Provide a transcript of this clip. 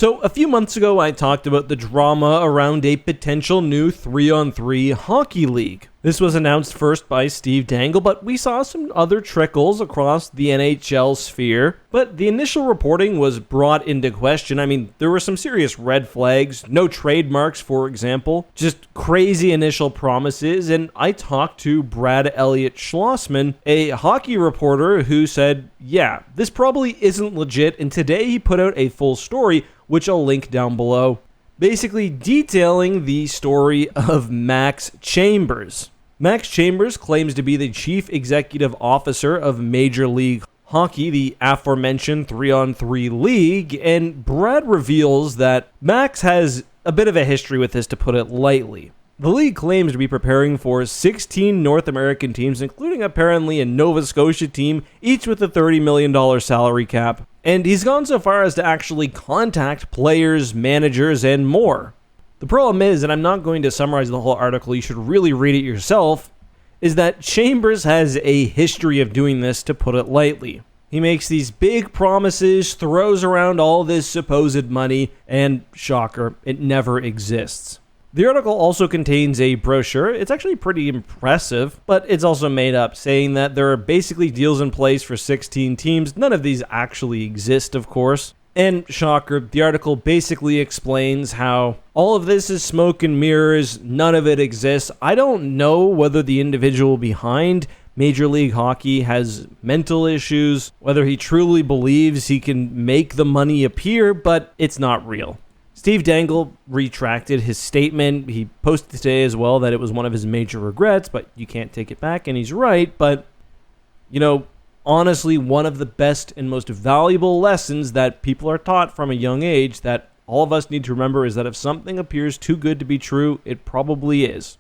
So a few months ago, I talked about the drama around a potential new 3-on-3 hockey league. This was announced first by Steve Dangle, but we saw some other trickles across the NHL sphere. But the initial reporting was brought into question. I mean, there were some serious red flags, no trademarks, for example, just crazy initial promises. And I talked to Brad Elliott Schlossman, a hockey reporter, who said, yeah, this probably isn't legit. And today he put out a full story, which I'll link down below, basically detailing the story of Max Chambers. Max Chambers claims to be the chief executive officer of Major League Hockey, the aforementioned 3-on-3 league, and Brad reveals that Max has a bit of a history with this, to put it lightly. The league claims to be preparing for 16 North American teams, including apparently a Nova Scotia team, each with a $30 million salary cap. And he's gone so far as to actually contact players, managers, and more. The problem is, and I'm not going to summarize the whole article, you should really read it yourself, is that Chambers has a history of doing this, to put it lightly. He makes these big promises, throws around all this supposed money, and shocker, it never exists. The article also contains a brochure. It's actually pretty impressive, but it's also made up, saying that there are basically deals in place for 16 teams. None of these actually exist, of course. And shocker, the article basically explains how all of this is smoke and mirrors, none of it exists. I don't know whether the individual behind Major League Hockey has mental issues, whether he truly believes he can make the money appear, but it's not real. Steve Dangle retracted his statement. He posted today as well that it was one of his major regrets, but you can't take it back, and he's right. But, honestly, one of the best and most valuable lessons that people are taught from a young age that all of us need to remember is that if something appears too good to be true, it probably is.